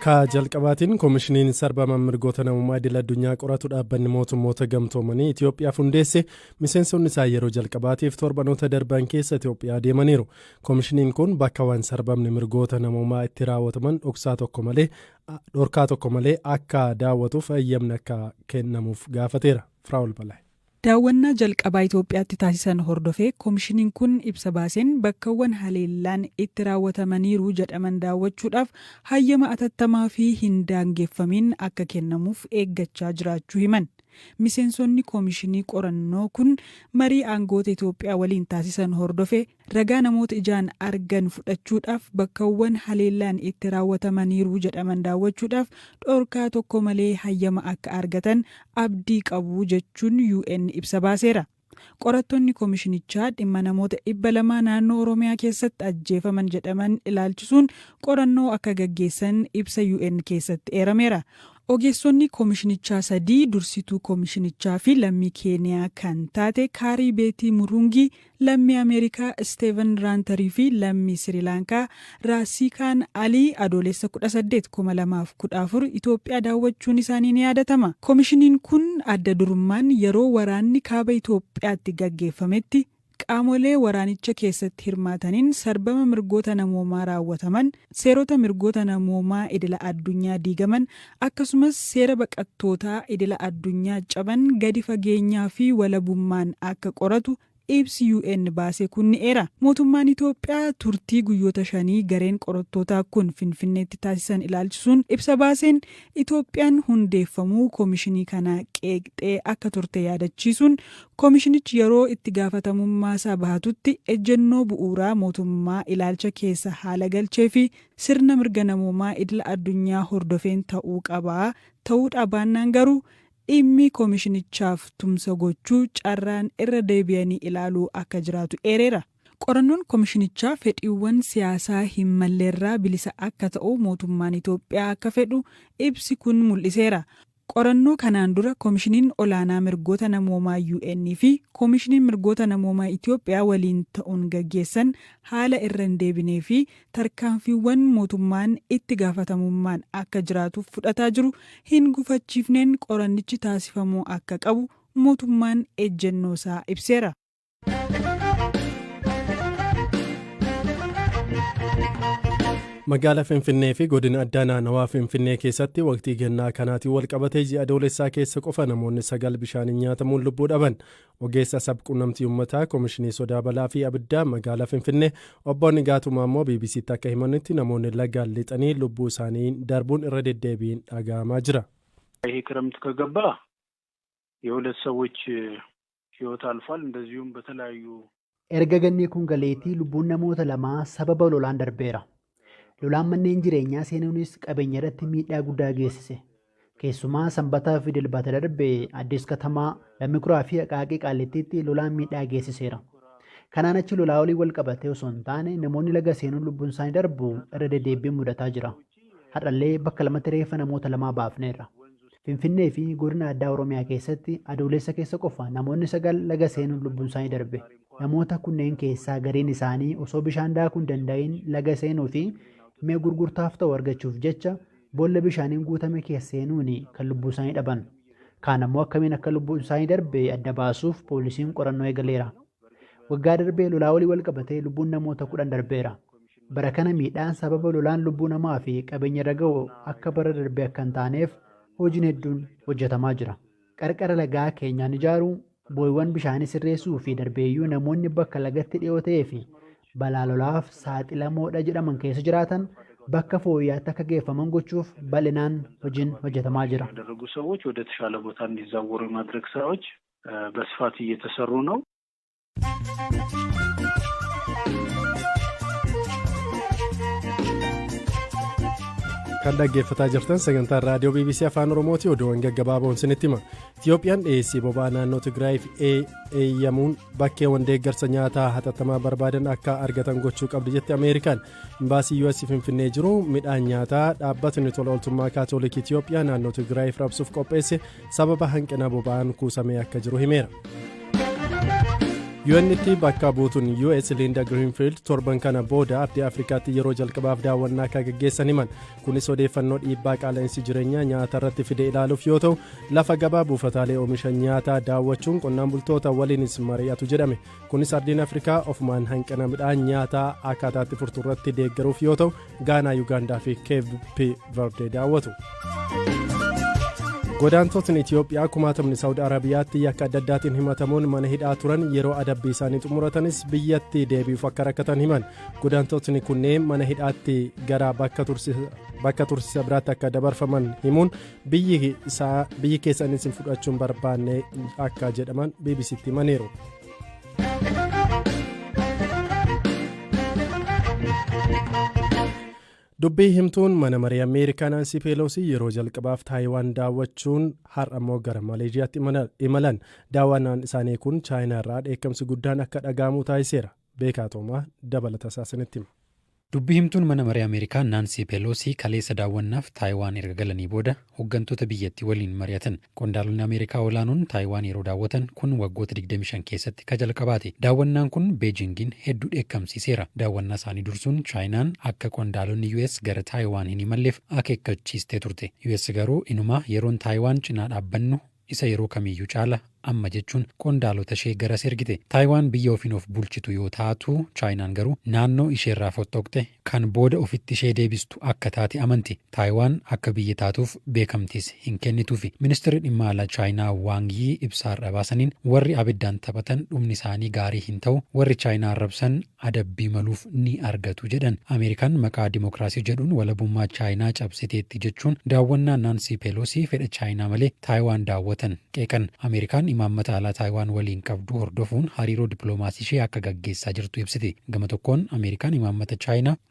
Ka jalqabaatiin koomishiniin sarbama mirgoota namummaa idil addunyaa qoratu dhaabbanni mootummoota gamtoomanii Itoophiyaa hundeesse miseensonni isaa yeroo jalqabaatiif torbanoota darban keessa Itoophiyaa deemaniiru. Koomishiniin kun bakkawwan sarbamni mirgoota namummaa itti raawwataman dhorkaa tokko malee akka daawwatuuf eeyyamni akka kennamuuf gaafateera. Firaa'ol Balaa. Daawwannaa jalqabaa Itoophiyaatti taasisan hordofee koomishiniin kun ibsa baaseen bakkawwan haleellaan itti raawwatamaniiru jedhaman daawwachuudhaaf hayyama atattamaa fi hin daangeffamin akka kennamuuf eeggachaa jiraachuu himan. Miseensonni koomishinii qorannoo kun marii aangoota Itoophiyaa waliin taasisan hordofee ragaa namoota ijaan argan fudhachuudhaaf bakkawwan haleellaan itti raawwatamaniiru jedhaman daawwachuudhaaf dhorkaa tokko malee hayyama akka argatan abdii qabu jechuun UN ibsa baaseera. Qorattoonni koomishinichaa dhimma namoota 200 naannoo Oromiyaa keessatti ajjeefaman jedhaman ilaalchisuun qorannoo akka gaggeessan ibsa UN keessatti eerameera. Ogeessonni koomishinichaa 3 dursituu koomishinichaa fi lammii Keeniyaa kan taate Kaarii Beetii Murungii, lammii Ameerikaa Steven Raantarii fi lammii Sirilaankaa Raasikaan Alii adoolessa 18/2014 Itoophiyaa daawwachuun isaanii ni yaadatama. Koomishiniin kun adda durummaan yeroo waraanni kaaba Itoophiyaatti gaggeeffametti qaamolee waraanicha keessatti hirmaataniin sarbama mirgoota namoomaa raawwataman, seerota mirgoota namoomaa idila addunyaa diigaman, akkasumas seera baqattootaa idila addunyaa caban gadi fageenyaa fi walabummaan akka qoratu ibsi UN baasee kun ni eera. Mootummaan Itoophiyaa turtii guyyoota 5 gareen qorattootaa kun Finfinneetti taasisan ilaalchisuun ibsa baaseen Itoophiyaan hundeeffamuu koomishinii kana qeeqxee akka turte yaadachiisuun koomishinichi yeroo itti gaafatamummaa isaa bahatutti ejjennoo bu'uuraa mootummaa ilaalcha keessa haala galchee fi sirna mirga namoomaa idila addunyaa hordofeen ta'uu qaba. Ta'uu dhabaannaan garuu dhimmi koomishinichaaf tumsa gochuu carraan irra deebi'anii ilaaluu akka jiraatu eereera. Qorannoon koomishinichaa fedhiiwwan siyaasaa hin malleerraa bilisa akka ta'u mootummaan Itoophiyaa akka fedhu ibsi kun mul'iseera. Qorannoo kanaan dura koomishiniin olaanaa mirgoota namoomaa UN fi koomishiniin mirgoota namoomaa Itoophiyaa waliin ta'uun gaggeessan haala irra hin deebinee fi tarkaanfiiwwan mootummaan itti gaafatamummaan akka jiraatuuf fudhataa jiru hin gufachiifneen qorannichi taasifamuu akka qabu mootummaan ejjennoo isaa ibseera. Magaalaa Finfinnee fi godina addaa naannawaa Finfinnee keessatti waqtii gannaa kanaatiin walqabatee ji'a adoolessaa keessa qofa namoonni 9 bishaaniin nyaatamuun lubbuu dhaban. Ogeessa sabquunnamtii uummataa koomishinii sodaa balaa fi abiddaa magaalaa Finfinnee obbo Nigaatumaa immoo BBC'tti akka himanitti namoonni lagaan lixanii lubbuu isaanii darbuun irra deddeebiin dhaga'amaa jira. ይሄ ክረምት ከገባ የሁለት ሰዎች ህይወት አልፏል። እንደዚሁም በተለያዩ erga ganni kun galeetii lubbuun namoota lamaa sababa lolaan darbeera. Lolaan manneen jireenyaa seenuunis qabeenya irratti miidhaa guddaa geessise. Keessumaa sanbataa fi dilbata darbe Addis Katamaa, Lamikuraa fi Aqaaqii Qaallittiitti lolaan miidhaa geessiseera. Kanaan achi lolaa olii wal qabatee osoo hin taane namoonni laga seenuun lubbuun isaanii darbu irra deddeebiin mudataa jira. Har'allee bakka lamatti reeffa namoota lamaa baafneerra. Finfinnee fi godina addaa Oromiyaa keessatti adoolessa keessa qofa namoonni 9 laga seenuun lubbuun isaanii darbe. Namoota kunneen keessaa gariin isaanii osoo bishaan daakuu hin danda'in laga seenuu fi mi'a gurgurtaaf ta'u argachuuf jecha boolla bishaaniin guutame keessa seenuun kan lubbuu isaanii dhaban. Kaan ammoo akkamiin akka lubbuun isaanii darbe adda baasuuf poolisiin qorannoo eegaleera. Waggaa darbee lolaa olii wal qabatee lubbuun namoota 10 darbeera. Bara kana miidhaan sababa lolaan lubbuu namaa fi qabeenya irra ga'u akka bara darbee akka hin taaneef hojiin hedduun hojjetamaa jira. Qarqara lagaa keenyaan ijaaruu, boo'iiwwan bishaanii sirreessuu fi darbeeyyuu namoonni bakka lagatti dhiyoo ta'ee fi balaa lolaaf saaxilamoodha jedhaman keessa jiraatan bakka fooyya'aatti akka geeffaman gochuuf bal'inaan hojiin hojjetamaa jira. ያደረጉ ሰዎች ወደ ተሻለ ቦታ እንዲዛወሩ የማድረግ ስራዎች በስፋት እየተሰሩ ነው። Kan dhaggeeffataa jirtan sagantaan raadiyoo BBC Afaan Oromooti. Oduuwwan gaggabaaboon isinitti hima. Itiyoophiyaan dhiyeessii boba'aa naannoo Tigraayiif eeyyamuun bakkeewwan deeggarsa nyaataa hatattamaa barbaadan akka argatan gochuu qabdi jetti Ameerikaan. Imbaasii US Finfinnee jiru midhaan nyaataa dhaabbatni tola ooltummaa Kaatoolikii Itiyoophiyaa naannoo Tigraayiif raabsuuf qopheesse sababa hanqina boba'aan kuusamee akka jiru himeera. UN'tti bakka buutuun US Linda Greenfield torban kana booda ardii Afrikaatti yeroo jalqabaaf daawwannaa akka gaggeessan himan. Kunis odeeffannoo dhiibbaa qaala'insi jireenyaa nyaata irratti fide ilaaluuf yoo ta'u, lafa gabaa buufataalee oomisha nyaataa daawwachuun qonnaan bultoota waliinis mari'atu jedhame. Kunis ardiin Afrikaa ofumaan hanqina midhaan nyaataa akkaataatti furtu irratti deeggaruuf yoo ta'u, Gaanaa, Yuugaandaa fi Keep Verde daawwatu. Godaantotni Itoophiyaa kumaatamni Saawudi Arabiyaatti yakka adda addaatiin himatamuun mana hidhaa turan yeroo adabbii isaanii xumuratanis biyyatti deebi'uuf akka rakkatan himan. Godaantotni kunneen mana hidhaatti gara bakka tursiisa biraatti akka dabarfaman himuun biyyi keessanis fudhachuun barbaanne akka jedhaman BBC'tti himaniiru. Dubbii himtuun mana marii Ameerikaa Naansi Peeloosi yeroo jalqabaaf Taayiwaan daawwachuun har'a immoo gara Maleeshiyaatti imalan. Daawwannaan isaanii kun Chaayinaa irraa dheekkamsi guddaan akka dhaga'amu taasiseera. Beekaa Toomaa dabalata isaanitti hima. Dubbii himtuun mana marii Ameerikaa Naansi Peeloosi kaleessa daawwannaaf Taayiwaan erga galanii booda hooggantoota biyyattii waliin mari'atan. Qondaalonni Ameerikaa olaanoon Taayiwaan yeroo daawwatan kun waggoota 25 keessatti ka jalqabaate. Daawwannaan kun Beejingiin hedduu dheekkamsiiseera. Daawwannaa isaanii dursuun Chaayinaan akka qondaalonni US gara Taayiwaan hin imalleef akeekkachiistee turte. US garuu inumaa yeroon Taayiwaan cinaa dhaabbannu isa yeroo kamiyyuu caala amma jechuun qondaalota ishee garas ergite. Taayiwaan biyya ofiin of bulchitu yoo taatu, Chaayinaan garuu naannoo isheerraa fottoqxe kan booda ofitti ishee deebistu akka taate amanti. Taayiwaan akka biyya taatuuf beekamtiis hin kennituufi. Ministeerri dhimma alaa Chaayinaa Waang Yi ibsaarra baasaniin warri abiddaan taphatan dhumni isaanii gaarii hin ta'u, warri Chaayinaa arrabsan adabbii maluuf ni argatu jedhan. Ameerikaan maqaa dimookiraasii jedhuun walabummaa Chaayinaa cabsiteetti jechuun daawwannaa Naansi Peeloosi fedha Chaayinaa malee Taayiwaan daawwatan qeeqan. Ameerikaan imaammata alaa Taayiwaan waliin qabdu hordofuun hariiroo dippiloomaasii ishee akka gaggeessaa jirtu ibsite. Gama tokkoon Ameerikaan imaammata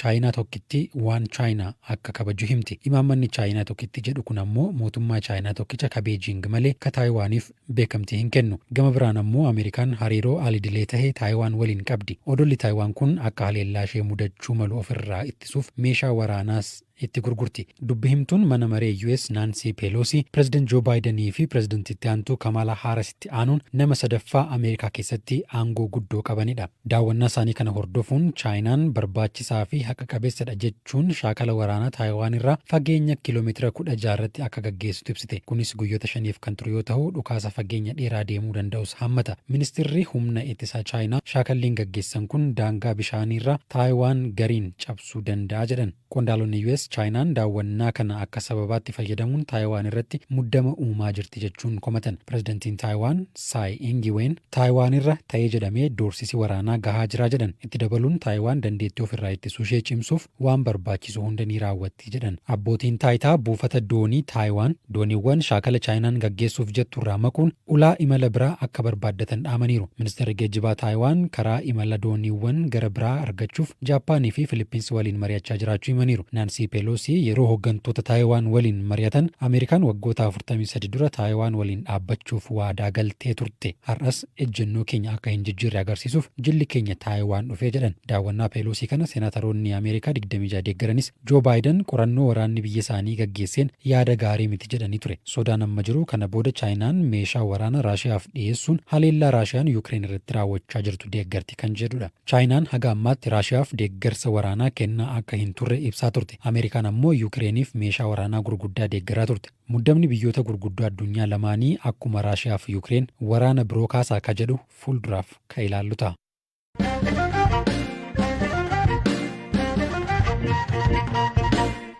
Chaayinaa tokkitti waan Chaayinaa akka kabaju himti. Imaammanni Chaayinaa tokkitti jedhu kun ammoo mootummaa Chaayinaa tokkicha ka Beejing malee ka Taayiwaaniif beekamtii hin kennu. Gama biraan ammoo Ameerikaan hariiroo alidilee tahee Taayiwaan waliin qabdi. Odolli Taayiwaan kun akka haleellaa ishee mudachuu malu ofirraa ittisuuf meeshaa waraanaas itti gurgurti. Dubbi himtuun mana maree US Naansi Peeloosi Pireezidant Joo Baayidanii fi Pireezidantittii aantuu Kamaalaa Haarisitti aanuun nama sadaffaa Ameerikaa keessatti aangoo guddoo qabanidha. Daawwannaa isaanii kana hordofuun Chaayinaan barbaachisaa fi haqa qabeessadha jechuun shaakala waraanaa Taayiwaan irraa fageenya kiiloomeetira 16 irratti akka gaggeessitu ibsite. Kunis guyyoota 5 kan ture yoo ta'u, dhukaasa fageenya dheeraa deemuu danda'us hammata. Ministeerri humna ittisaa Chaayinaa shaakalliin gaggeessan kun daangaa bishaaniirraa Taayiwaan gariin cabsuu danda'a jedhan. Qondaalonni US Chaayinaan daawwannaa kana akka sababaatti fayyadamuun Taayiwaan irratti muddama uumaa jirti jechuun komatan. Pireezidantiin Taayiwaan Tsai Ing-wen Taayiwaan irra ta'ee jedhamee doorsisi waraanaa gahaa jira jedhan. Itti dabaluun Taayiwaan dandeettii ofirraa ittisuu ishee cimsuuf waan barbaachisu hunda ni raawwatti jedhan. Abbootiin taayitaa buufata doonii Taayiwaan dooniiwwan shaakala Chaayinaan gaggeessuuf jettu irraa maquun ulaa imala biraa akka barbaaddatan dhaamaniiru. Ministeerri geejjibaa Taayiwaan karaa imala dooniiwwan gara biraa argachuuf Jaappaanii fi Filippinsi waliin mari'achaa jiraachuu himaniiru. Naansi Peeloosi yeroo hooggantoota Taayiwaan waliin mari'atan Ameerikaan waggoota 43 dura Taayiwaan waliin dhaabbachuuf waadaa galtee turte. Har'as ejjennoo keenya akka hin jijjiirre agarsiisuuf jilli keenya Taayiwaan dhufee jedhan. Daawwannaa Peeloosi kana senaataroonni Ameerikaa 26 deeggaranis Joo Baayiden qorannoo waraanni biyya isaanii gaggeesseen yaada gaarii miti jedhanii ture. Sodaan amma jiru kana booda Chaayinaan meeshaa waraana Raashiyaaf dhiyeessuun haleellaa Raashiyaan Yuukireen irratti raawwachaa jirtu deeggarti kan jedhudha. Chaayinaan haga ammaatti Raashiyaaf deeggarsa waraanaa kennaa akka hin turre ibsaa turte. Ameerikaan ammoo Yuukireeniif meeshaa waraanaa gurguddaa deeggaraa turte. Muddamni biyyoota gurguddoo addunyaa lamaanii akkuma Raashiyaa fi Yuukireen waraana biroo kaasaa ka jedhu fuulduraaf ka ilaallu ta'a.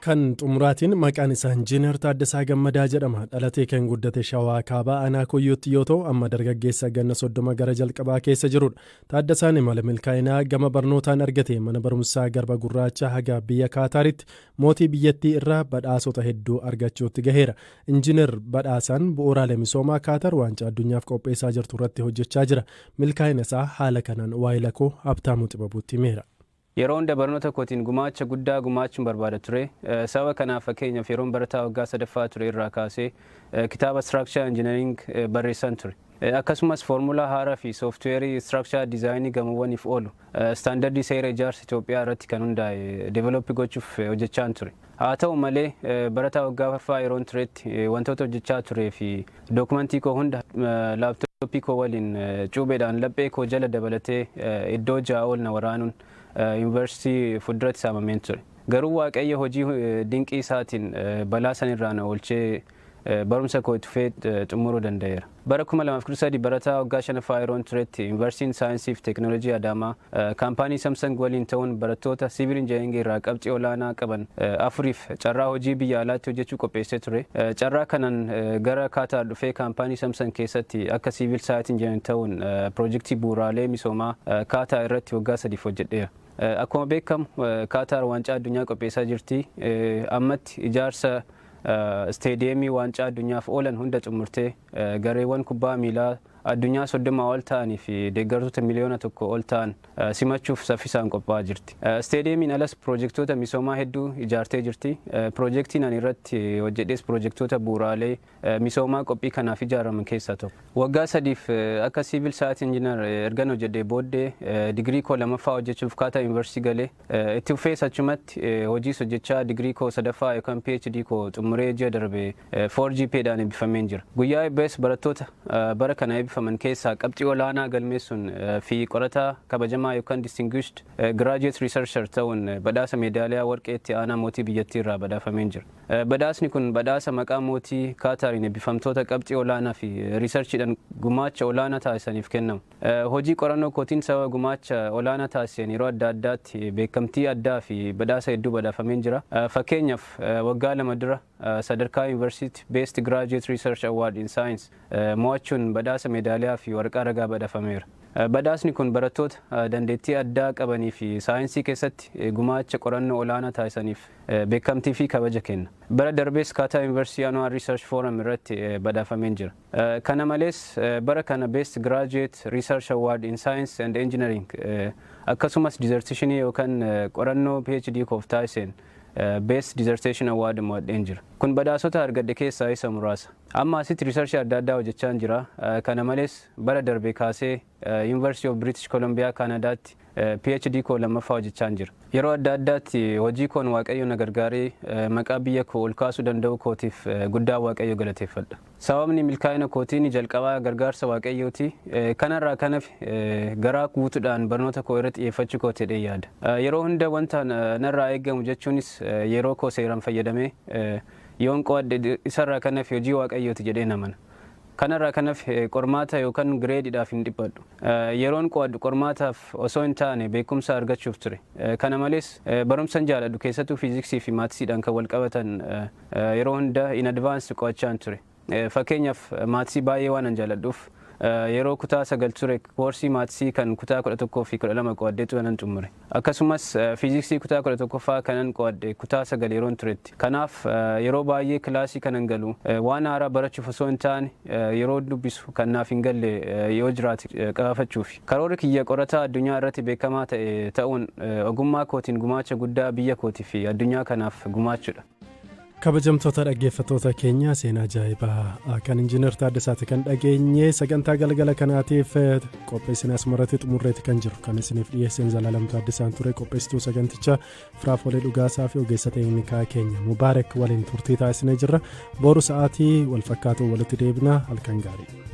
Kan xumuraatiin maqaan isaa Injiinar Taaddasaa Gammadaa jedhama. Dhalatee kan guddate Shawaa Kaabaa Aanaa Koyyootti yoo ta'u, amma dargaggeessa ganna 30 gara jalqabaa keessa jirudha. Taaddasaan imala milkaa'inaa gama barnootaan argate mana barumsaa Garba Gurraacha haga biyya Kaataaritti mootii biyyattii irraa badhaasota hedduu argachuutti gaheera. Injiinar badhaasaan bu'uuraalee misoomaa Kaatar waancaa addunyaaf qopheessaa jirtu irratti hojjechaa jira. Milkaa'ina isaa haala kanaan waa'ila koo Habtaamuu Xibabuutti himeera. Yeroo hunda barnoota kootiin gumaacha guddaa gumaachuun barbaada ture. Sababa kanaaf fakkeenyaaf yeroon barataa waggaa 3ffaa ture irraa kaasee kitaaba Structure Engineering barreessan ture. Akkasumas foormulaa haaraa fi sooftiweerii Structure Design gamoowwaniif oolu staandardii seera ijaarsa Itoophiyaa irratti kan hundaa'e developii gochuuf hojjechaa ture. Haa ta'u malee barataa waggaa 4ffaa yeroon turetti wantoota hojjechaa turee fi dookumentii koo hunda laaptooppii Piikoo waliin cuubeedhaan laphee koo jala dabalatee iddoo 6 ol na waraanuun yuunivarsiitii fuulduratti saamameen ture. Garuu Waaqayyo hojii dinqii isaatiin balaa sanirraa na oolchee barumsa koo itti fufee xumuruu danda'eera. Bara 2013 barataa waggaa 5ffaa yeroon turetti Yuunivarsiitiin Saayinsii fi Teekinooloojii Adaamaa kaampaanii Samsung waliin ta'uun barattoota siivil injineeringii irraa qabxii olaanaa qaban 4f carraa hojii biyya alaatti hojjechuu qopheessee ture. Carraa kanaan gara Kaatar dhufee kaampaanii Samsung keessatti akka siivil saayit injineeringii ta'uun piroojektii bu'uuraalee misoomaa Kaatar irratti waggaa 3 hojjedheera. Akkuma beekamu Kaatar waancaa addunyaa qopheessaa jirti. Ammatti ijaarsa isteediyeemii waancaa addunyaaf oolan hunda xumurtee gareewwan kubbaa miilaa addunyaa 30 ol ta'anii fi deeggartoota miliyoona 1 ol ta'an simachuuf saffisaan qophaa'aa jirti. Isteediyeemiin alas piroojektoota misoomaa hedduu ijaartee jirti. Piroojektiin ani irratti hojjedhees piroojektoota bu'uuraalee misoomaa qophii kanaaf ijaaraman keessaa tokko. Waggaa 3f akka siivil saayit injiinar ergan hojjedhee booddee digirii koo 2ffaa hojjechuuf Kaatar yuunivarsiitii galee itti fufees achumatti hojiis hojjechaa digirii koo 3ffaa yookaan PhD koo xumuree ji'a darbe 4GPA'dhaan eebbifameen jira. Guyyaa eebbees barattoota bara kana eebbifaman keessaa qabxii olaanaa galmeessuun fi qorataa kabajamaa yookaan distinguished graduate researcher ta'uun badhaasa meedaaliyaa warqee itti aanaa mootii biyyattii irraa badhaafameen jira. Badhaasni kun badhaasa maqaa mootii Kaatariin eebbifamtoota qabxii olaanaa fi riisarchiidhaan gumaacha olaanaa taasisaniif kennamu. Hojii qorannoo kootiin sababa gumaacha olaanaa taasisan yeroo adda addaatti beekamtii addaa fi badhaasa hedduu badhaafameen jira. Fakkeenyaaf waggaa 2 dura sadarkaa yuunivarsiitii Best Graduate Research Award in Science mo'achuun badhaasa meedaaliyaa fi waraqaa ragaa badhaafameera. Badhaasni kun barattoota dandeettii addaa qabanii fi saayinsii keessatti gumaacha qorannoo olaanaa taasisaniif beekamtii fi kabaja kenna. Bara darbees Kaatar Yuunivarsiitii Annual Research Forum irratti badhaafameen jira. Kana malees bara kana Best Graduate Research Award in Science and Engineering akkasumas dissertationii yookaan qorannoo PhD koof taasiseen Best Dissertation Award mo'adheen jira. Kun badhaasota argadhe keessaa isa muraasa. Amma asitti riisarchii adda addaa hojjechaa jira. Kana malees bara darbe kaasee University of British Columbia Kanadaatti PhD koo 2ffaa hojjechaa jira. Yeroo adda addaatti hojii koon Waaqayyo na gargaaree maqaa biyya koo ol kaasuu danda'u kootiif guddaa Waaqayyo galateeffadha. Sababni milkaa'ina kootiin jalqabaa gargaarsa Waaqayyooti. Kanarraa kanaaf garaa guutuudhaan barnoota koo irratti xiyyeeffachuu kooti jedhee yaada. Yeroo hunda wanta narraa eegamu jechuunis yeroo koo seeraan fayyadamee yoon qo'adhe isarraa kanaaf hojii Waaqayyooti jedhee namana. Kanarraa kanaaf qormaata yookaan gireediidhaaf hin dhiphadhu. Yeroon qo'adhu qormaataaf osoo hin taane beekumsa argachuuf ture. Kana malees barumsan jaaladhu keessattuu fiiziksii fi maatisiidhaan kan wal qabatan yeroo hunda in advance qo'achaan ture. Fakkeenyaaf maatisii baay'ee waan an jaaladhuuf yeroo kutaa 9 ture koorsii maatisii kan kutaa 11 fi 12 qo'adheetu kanan xumure. Akkasumas fiiziksii kutaa 11ffaa kanan qo'adhe kutaa 9 yeroon turetti. Kanaaf yeroo baay'ee kilaasii kanan galu waan haaraa barachuuf osoo hin taane yeroo dubbisu kan naaf hin galle yoo jiraate qabaafachuufi. Karoorri kiyya qorataa addunyaa irratti beekamaa ta'e ta'uun ogummaa kootiin gumaacha guddaa biyya kootii fi addunyaa kanaaf gumaachuudha. Kabajamtoota dhaggeeffattoota keenya seenaa ajaa'ibaa kan injiinar Taaddasaati kan dhageenye sagantaa galgala kanaatiif qopheessina asumarratti xumurreeti kan jiru kan isiniif dhiyeesseen Zalaalam Taaddasaan ture qopheessituu sagantichaa Firaafolee Dhugaasaa fi ogeessa teeknikaa keenya Mubaarak waliin turtii taasisnee jirra. Boru sa'aatii wal fakkaatu walitti deebina halkan gaarii.